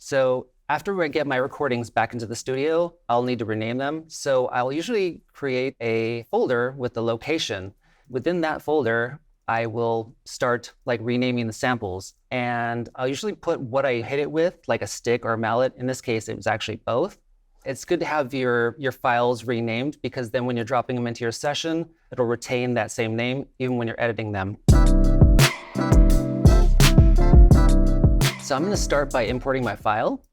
So after I get my recordings back into the studio, I'll need to rename them. So I'll usually create a folder with the location. Within that folder, I will start like renaming the samples. And I'll usually put what I hit it with, like a stick or a mallet. In this case, it was actually both. It's good to have your files renamed because then when you're dropping them into your session, it'll retain that same name even when you're editing them. So I'm going to start by importing my file.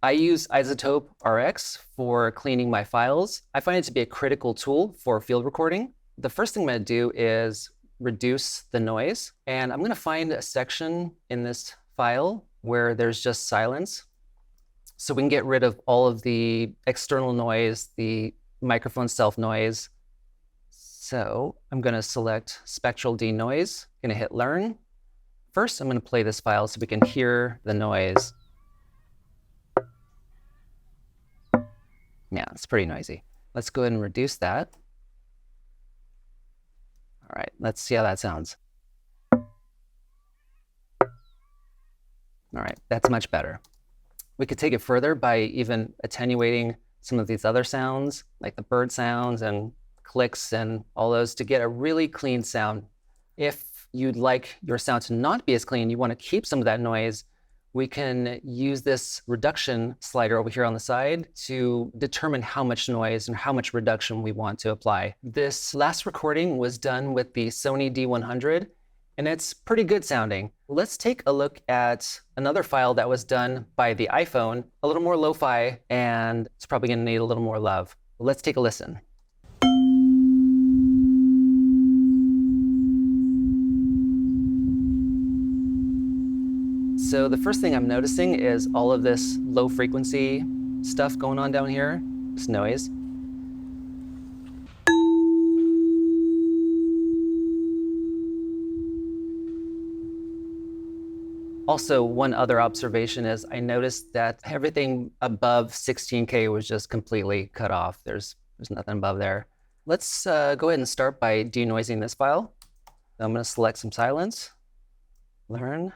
I use Izotope RX for cleaning my files. I find it to be a critical tool for field recording. The first thing I'm going to do is reduce the noise. And I'm going to find a section in this file where there's just silence. So we can get rid of all of the external noise, the microphone self noise. So I'm going to select Spectral Denoise. I'm going to hit Learn. First, I'm going to play this file so we can hear the noise. Yeah, it's pretty noisy. Let's go ahead and reduce that. All right, let's see how that sounds. All right, that's much better. We could take it further by even attenuating some of these other sounds, like the bird sounds and clicks and all those, to get a really clean sound. If you'd like your sound to not be as clean, you want to keep some of that noise, we can use this reduction slider over here on the side to determine how much noise and how much reduction we want to apply. This last recording was done with the Sony D100, and it's pretty good sounding. Let's take a look at another file that was done by the iPhone, a little more lo-fi, and it's probably going to need a little more love. Let's take a listen. So the first thing I'm noticing is all of this low frequency stuff going on down here, this noise. Also, one other observation is I noticed that everything above 16K was just completely cut off. There's nothing above there. Let's go ahead and start by denoising this file. I'm going to select some silence, Learn,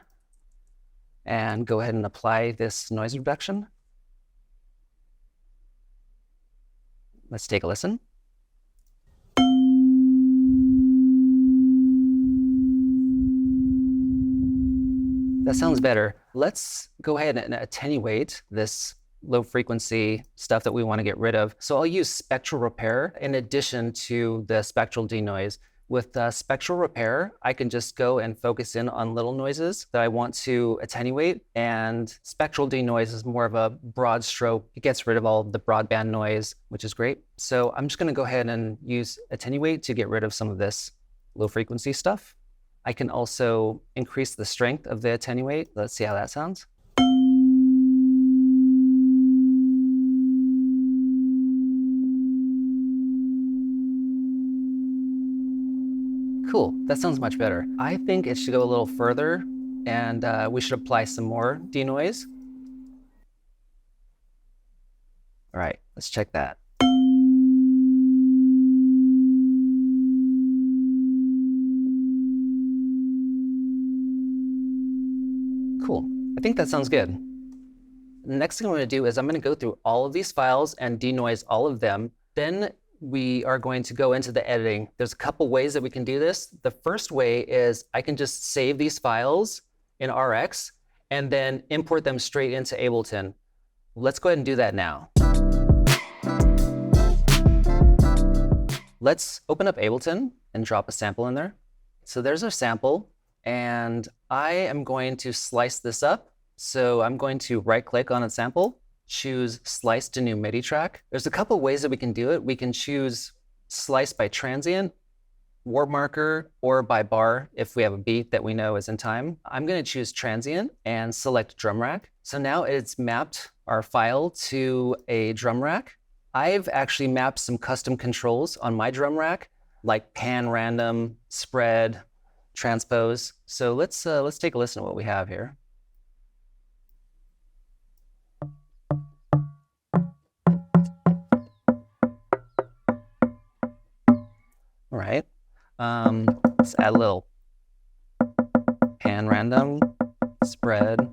and go ahead and apply this noise reduction. Let's take a listen. That sounds better. Let's go ahead and attenuate this low frequency stuff that we want to get rid of. So I'll use spectral repair in addition to the spectral denoise. With spectral repair, I can just go and focus in on little noises that I want to attenuate, and spectral denoise is more of a broad stroke. It gets rid of all the broadband noise, which is great. So I'm just going to go ahead and use attenuate to get rid of some of this low frequency stuff. I can also increase the strength of the attenuate. Let's see how that sounds. Cool, that sounds much better. I think it should go a little further, and we should apply some more denoise. All right, let's check that. Cool, I think that sounds good. The next thing I'm going to do is I'm going to go through all of these files and denoise all of them. Then we are going to go into the editing. There's a couple ways that we can do this. The first way is I can just save these files in RX and then import them straight into Ableton. Let's go ahead and do that now. Let's open up Ableton and drop a sample in there. So there's our sample, and I am going to slice this up. So I'm going to right-click on a sample, choose Slice to New MIDI track. There's a couple ways that we can do it. We can choose Slice by transient, warp marker, or by bar if we have a beat that we know is in time. I'm going to choose transient and select drum rack. So now it's mapped our file to a drum rack. I've actually mapped some custom controls on my drum rack, like pan random, spread, transpose. So let's take a listen to what we have here. All right, let's add a little pan random, spread,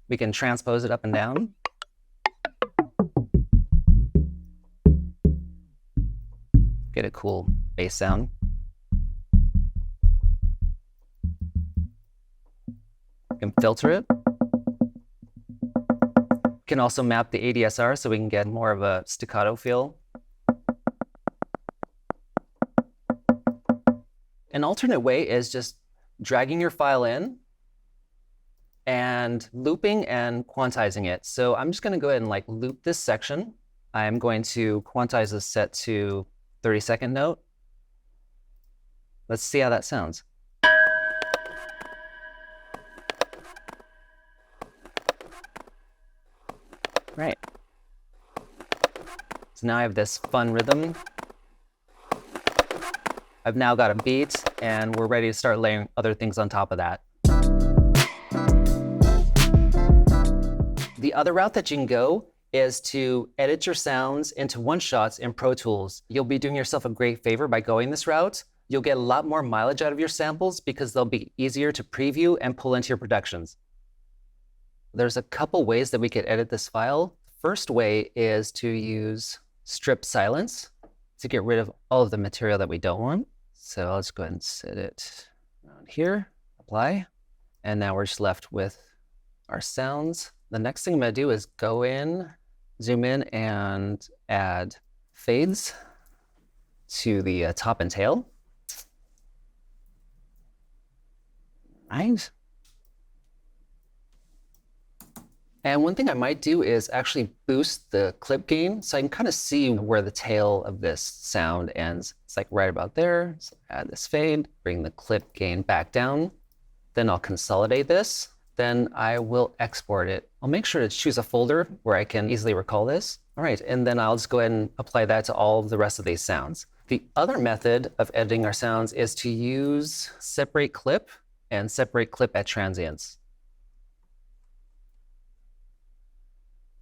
We can transpose it up and down. Get a cool bass sound. We can filter it. We can also map the ADSR so we can get more of a staccato feel. An alternate way is just dragging your file in and looping and quantizing it. So I'm just going to go ahead and like loop this section. I'm going to quantize this set to 30-second note. Let's see how that sounds. Right. So now I have this fun rhythm. I've now got a beat, and we're ready to start layering other things on top of that. The other route that you can go is to edit your sounds into one-shots in Pro Tools. You'll be doing yourself a great favor by going this route. You'll get a lot more mileage out of your samples because they'll be easier to preview and pull into your productions. There's a couple ways that we could edit this file. First way is to use strip silence to get rid of all of the material that we don't want. So I'll just go ahead and set it around here, apply, and now we're just left with our sounds. The next thing I'm going to do is go in, zoom in, and add fades to the top and tail. Right. And one thing I might do is actually boost the clip gain so I can kind of see where the tail of this sound ends. It's like right about there. So add this fade, bring the clip gain back down. Then I'll consolidate this. Then I will export it. I'll make sure to choose a folder where I can easily recall this. All right, and then I'll just go ahead and apply that to all of the rest of these sounds. The other method of editing our sounds is to use separate clip and separate clip at transients.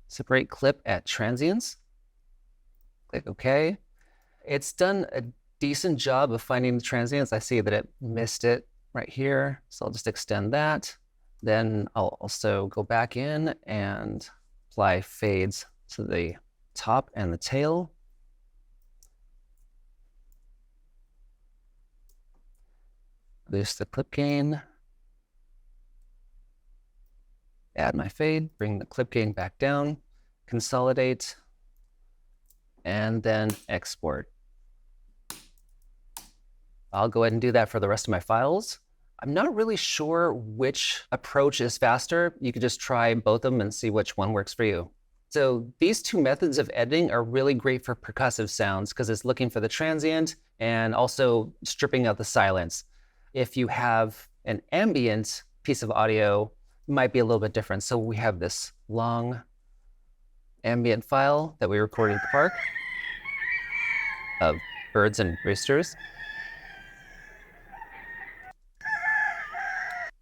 Separate clip at transients. Click OK. It's done a decent job of finding the transients. I see that it missed it right here, so I'll just extend that. Then I'll also go back in and apply fades to the top and the tail. Boost the clip gain. Add my fade, bring the clip gain back down, consolidate, and then export. I'll go ahead and do that for the rest of my files. I'm not really sure which approach is faster. You could just try both of them and see which one works for you. So these two methods of editing are really great for percussive sounds because it's looking for the transient and also stripping out the silence. If you have an ambient piece of audio, it might be a little bit different. So we have this long ambient file that we recorded at the park of birds and roosters.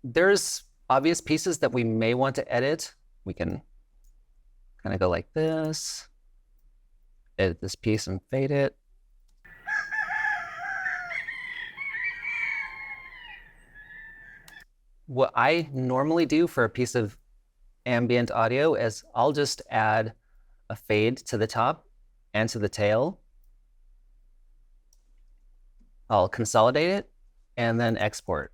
There's obvious pieces that we may want to edit. We can kind of go like this, edit this piece and fade it. What I normally do for a piece of ambient audio is I'll just add a fade to the top and to the tail. I'll consolidate it and then export.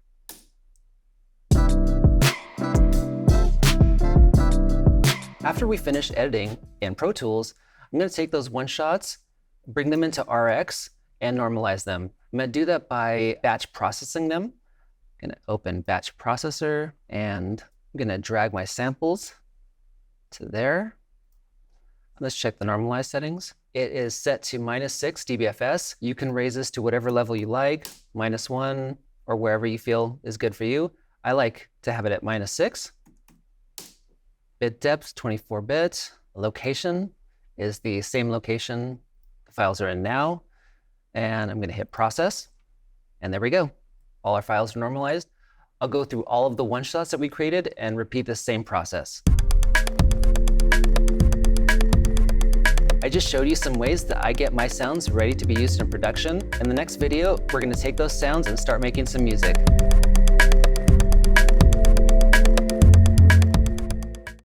After we finish editing in Pro Tools, I'm going to take those one-shots, bring them into RX, and normalize them. I'm going to do that by batch processing them. I'm going to open Batch Processor, and I'm going to drag my samples to there. Let's check the normalize settings. It is set to -6 dBFS. You can raise this to whatever level you like, -1, or wherever you feel is good for you. I like to have it at -6. Bit depth, 24-bit. Location is the same location the files are in now. And I'm going to hit process. And there we go. All our files are normalized. I'll go through all of the one-shots that we created and repeat the same process. I just showed you some ways that I get my sounds ready to be used in production. In the next video, we're going to take those sounds and start making some music.